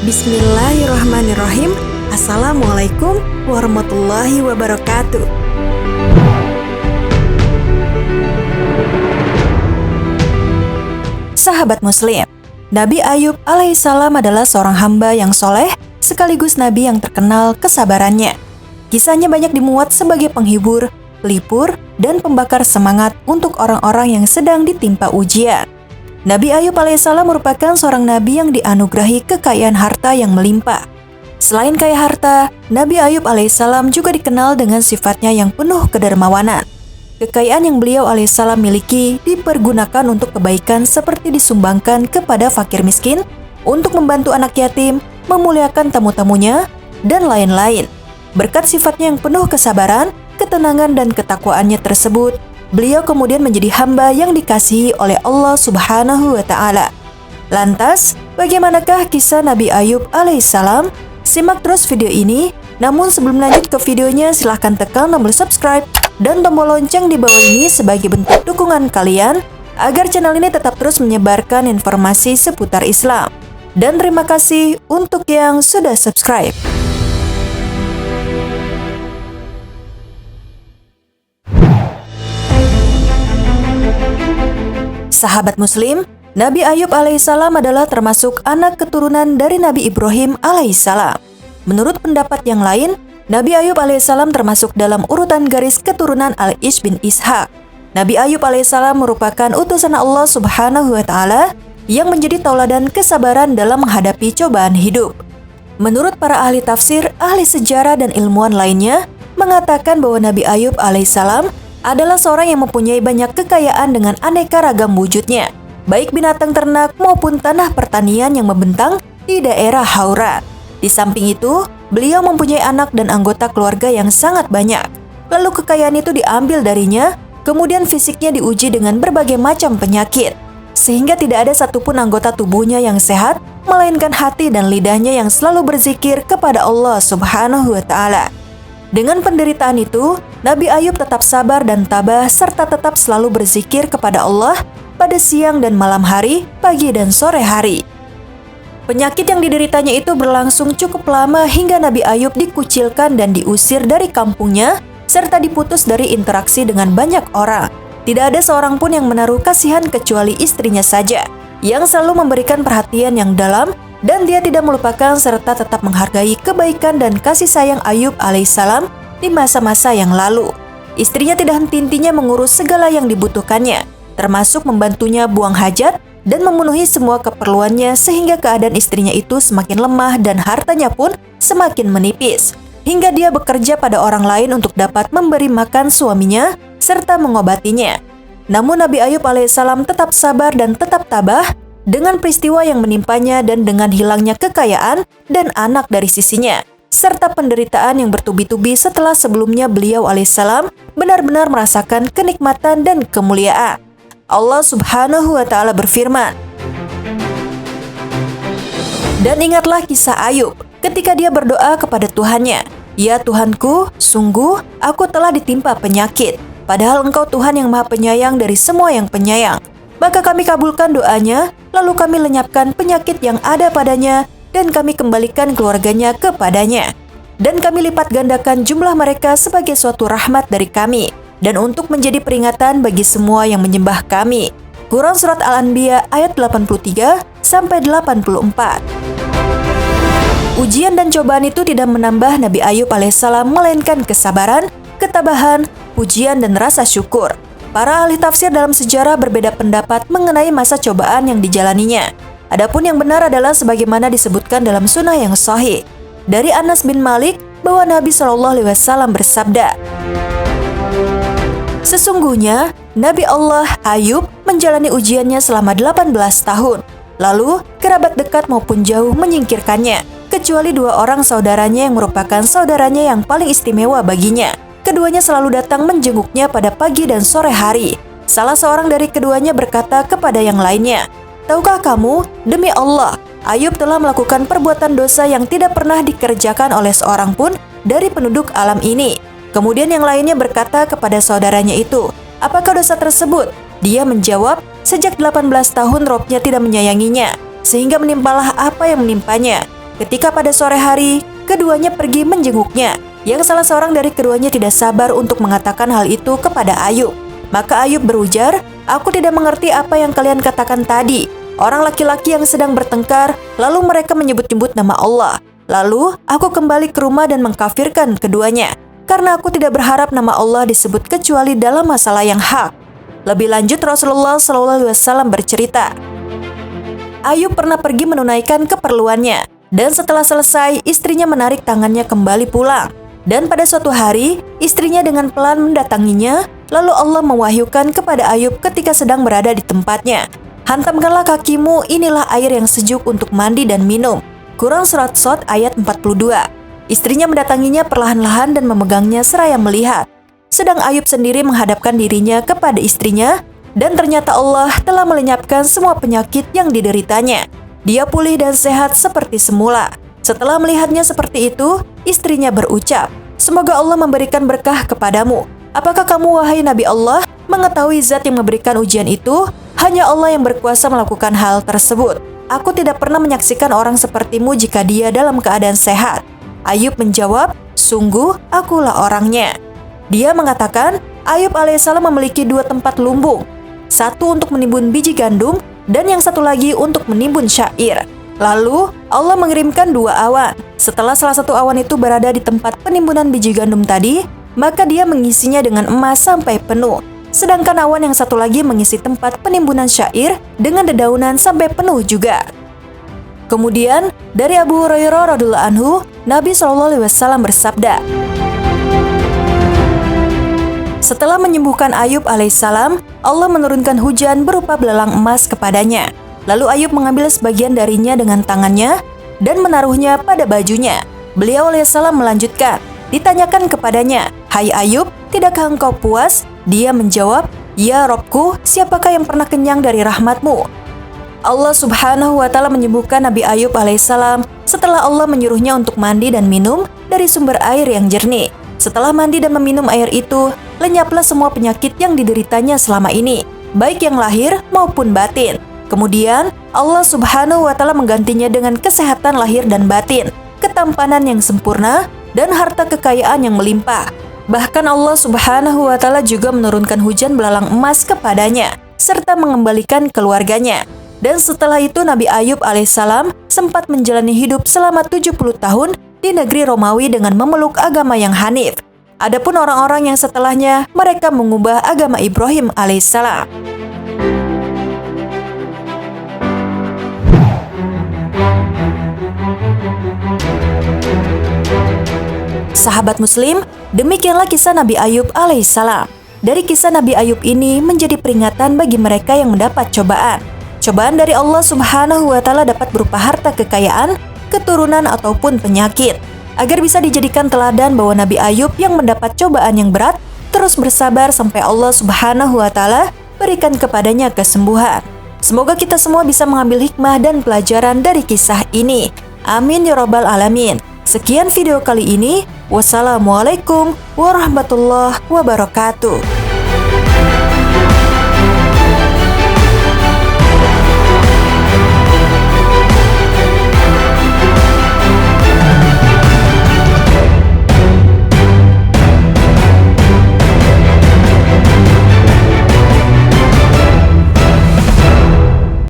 Bismillahirrahmanirrahim. Assalamualaikum warahmatullahi wabarakatuh. Sahabat Muslim, Nabi Ayub alaihissalam adalah seorang hamba yang soleh sekaligus Nabi yang terkenal kesabarannya. Kisahnya banyak dimuat sebagai penghibur, pelipur, dan pembakar semangat untuk orang-orang yang sedang ditimpa ujian. Nabi Ayub alaihissalam merupakan seorang nabi yang dianugerahi kekayaan harta yang melimpah. Selain kaya harta, Nabi Ayub alaihissalam juga dikenal dengan sifatnya yang penuh kedermawanan. Kekayaan yang beliau alaihissalam miliki dipergunakan untuk kebaikan seperti disumbangkan kepada fakir miskin, untuk membantu anak yatim, memuliakan tamu-tamunya, dan lain-lain. Berkat sifatnya yang penuh kesabaran, ketenangan, dan ketakwaannya tersebut, beliau kemudian menjadi hamba yang dikasihi oleh Allah Subhanahu wa Ta'ala. Lantas, bagaimanakah kisah Nabi Ayub alaihissalam? Simak terus video ini. Namun sebelum lanjut ke videonya, silahkan tekan tombol subscribe dan tombol lonceng di bawah ini sebagai bentuk dukungan kalian agar channel ini tetap terus menyebarkan informasi seputar Islam. Dan terima kasih untuk yang sudah subscribe. Sahabat Muslim, Nabi Ayub alaihissalam adalah termasuk anak keturunan dari Nabi Ibrahim alaihissalam. Menurut pendapat yang lain, Nabi Ayub alaihissalam termasuk dalam urutan garis keturunan Al-Ish bin Ishaq. Nabi Ayub alaihissalam merupakan utusan Allah Subhanahu wa Ta'ala yang menjadi tauladan kesabaran dalam menghadapi cobaan hidup. Menurut para ahli tafsir, ahli sejarah, dan ilmuwan lainnya mengatakan bahwa Nabi Ayub alaihissalam adalah seorang yang mempunyai banyak kekayaan dengan aneka ragam wujudnya, baik binatang ternak maupun tanah pertanian yang membentang di daerah Hauran. Di samping itu, beliau mempunyai anak dan anggota keluarga yang sangat banyak. Lalu kekayaan itu diambil darinya, kemudian fisiknya diuji dengan berbagai macam penyakit, sehingga tidak ada satupun anggota tubuhnya yang sehat, melainkan hati dan lidahnya yang selalu berzikir kepada Allah Subhanahu wa Ta'ala. Dengan penderitaan itu, Nabi Ayub tetap sabar dan tabah serta tetap selalu berzikir kepada Allah pada siang dan malam hari, pagi dan sore hari. Penyakit yang dideritanya itu berlangsung cukup lama hingga Nabi Ayub dikucilkan dan diusir dari kampungnya serta diputus dari interaksi dengan banyak orang. Tidak ada seorang pun yang menaruh kasihan kecuali istrinya saja, yang selalu memberikan perhatian yang dalam, dan dia tidak melupakan serta tetap menghargai kebaikan dan kasih sayang Ayub alaihissalam di masa-masa yang lalu. Istrinya tidak henti-hentinya mengurus segala yang dibutuhkannya, termasuk membantunya buang hajat dan memenuhi semua keperluannya, sehingga keadaan istrinya itu semakin lemah dan hartanya pun semakin menipis, hingga dia bekerja pada orang lain untuk dapat memberi makan suaminya serta mengobatinya. Namun Nabi Ayub alaihissalam tetap sabar dan tetap tabah dengan peristiwa yang menimpanya dan dengan hilangnya kekayaan dan anak dari sisinya, serta penderitaan yang bertubi-tubi setelah sebelumnya beliau alaihissalam benar-benar merasakan kenikmatan dan kemuliaan. Allah Subhanahu wa Ta'ala berfirman, "Dan ingatlah kisah Ayub ketika dia berdoa kepada Tuhannya, 'Ya Tuhanku, sungguh aku telah ditimpa penyakit, padahal Engkau Tuhan yang Maha Penyayang dari semua yang penyayang. Maka kami kabulkan doanya, lalu kami lenyapkan penyakit yang ada padanya, dan kami kembalikan keluarganya kepadanya. Dan kami lipat gandakan jumlah mereka sebagai suatu rahmat dari kami, dan untuk menjadi peringatan bagi semua yang menyembah kami.'" Quran Surat Al-Anbiya ayat 83-84. Ujian dan cobaan itu tidak menambah Nabi Ayub alaihissalam, melainkan kesabaran, ketabahan, pujian, dan rasa syukur. Para ahli tafsir dalam sejarah berbeda pendapat mengenai masa cobaan yang dijalaninya. Adapun yang benar adalah sebagaimana disebutkan dalam sunnah yang sahih dari Anas bin Malik bahwa Nabi SAW bersabda, "Sesungguhnya Nabi Allah Ayub menjalani ujiannya selama 18 tahun. Lalu kerabat dekat maupun jauh menyingkirkannya, kecuali 2 orang saudaranya yang merupakan saudaranya yang paling istimewa baginya. Keduanya selalu datang menjenguknya pada pagi dan sore hari. Salah seorang dari keduanya berkata kepada yang lainnya, 'Tahukah kamu, demi Allah, Ayub telah melakukan perbuatan dosa yang tidak pernah dikerjakan oleh seorang pun dari penduduk alam ini.' Kemudian yang lainnya berkata kepada saudaranya itu, 'Apakah dosa tersebut?' Dia menjawab, 'Sejak 18 tahun Robnya tidak menyayanginya, sehingga menimpalah apa yang menimpanya. Ketika pada sore hari, keduanya pergi menjenguknya, yang salah seorang dari keduanya tidak sabar untuk mengatakan hal itu kepada Ayub. Maka Ayub berujar, "Aku tidak mengerti apa yang kalian katakan tadi. Orang laki-laki yang sedang bertengkar, lalu mereka menyebut-nyebut nama Allah. Lalu aku kembali ke rumah dan mengkafirkan keduanya, karena aku tidak berharap nama Allah disebut kecuali dalam masalah yang hak." Lebih lanjut, Rasulullah SAW bercerita, Ayub pernah pergi menunaikan keperluannya, dan setelah selesai, istrinya menarik tangannya kembali pulang. Dan pada suatu hari, istrinya dengan pelan mendatanginya, lalu Allah mewahyukan kepada Ayub ketika sedang berada di tempatnya, "Hantamkanlah kakimu, inilah air yang sejuk untuk mandi dan minum." Quran Surat Shad ayat 42. Istrinya mendatanginya perlahan-lahan dan memegangnya seraya melihat. Sedang Ayub sendiri menghadapkan dirinya kepada istrinya, dan ternyata Allah telah melenyapkan semua penyakit yang dideritanya. Dia pulih dan sehat seperti semula. Setelah melihatnya seperti itu, istrinya berucap, "Semoga Allah memberikan berkah kepadamu. Apakah kamu, wahai Nabi Allah, mengetahui zat yang memberikan ujian itu? Hanya Allah yang berkuasa melakukan hal tersebut. Aku tidak pernah menyaksikan orang sepertimu jika dia dalam keadaan sehat." Ayub menjawab, "Sungguh, akulah orangnya." Dia mengatakan, Ayub alaihissalam memiliki 2 tempat lumbung, satu untuk menimbun biji gandum dan yang satu lagi untuk menimbun syair. Lalu Allah mengirimkan 2 awan. Setelah salah satu awan itu berada di tempat penimbunan biji gandum tadi, maka dia mengisinya dengan emas sampai penuh. Sedangkan awan yang satu lagi mengisi tempat penimbunan syair dengan dedaunan sampai penuh juga. Kemudian dari Abu Hurairah radhiyallahu anhu, Nabi SAW bersabda, setelah menyembuhkan Ayub alaihissalam, Allah menurunkan hujan berupa belalang emas kepadanya. Lalu Ayub mengambil sebagian darinya dengan tangannya dan menaruhnya pada bajunya. Beliau alaihissalam melanjutkan, ditanyakan kepadanya, "Hai Ayub, tidakkah engkau puas?" Dia menjawab, "Ya Robku, siapakah yang pernah kenyang dari rahmatmu?" Allah Subhanahu wa Ta'ala menyembuhkan Nabi Ayub alaihissalam setelah Allah menyuruhnya untuk mandi dan minum dari sumber air yang jernih. Setelah mandi dan meminum air itu, lenyaplah semua penyakit yang dideritanya selama ini, baik yang lahir maupun batin. Kemudian, Allah Subhanahu wa Ta'ala menggantinya dengan kesehatan lahir dan batin, ketampanan yang sempurna, dan harta kekayaan yang melimpah. Bahkan Allah Subhanahu wa Ta'ala juga menurunkan hujan belalang emas kepadanya, serta mengembalikan keluarganya. Dan setelah itu Nabi Ayub alaihissalam sempat menjalani hidup selama 70 tahun di negeri Romawi dengan memeluk agama yang Hanif. Adapun orang-orang yang setelahnya, mereka mengubah agama Ibrahim alaihissalam. Sahabat Muslim, demikianlah kisah Nabi Ayub alaihissalam. Dari kisah Nabi Ayub ini menjadi peringatan bagi mereka yang mendapat cobaan. Cobaan dari Allah Subhanahu wa Ta'ala dapat berupa harta kekayaan, keturunan ataupun penyakit. Agar bisa dijadikan teladan bahwa Nabi Ayub yang mendapat cobaan yang berat terus bersabar sampai Allah Subhanahu wa Ta'ala berikan kepadanya kesembuhan. Semoga kita semua bisa mengambil hikmah dan pelajaran dari kisah ini. Amin ya rabbal alamin. Sekian video kali ini. Wassalamualaikum warahmatullahi wabarakatuh.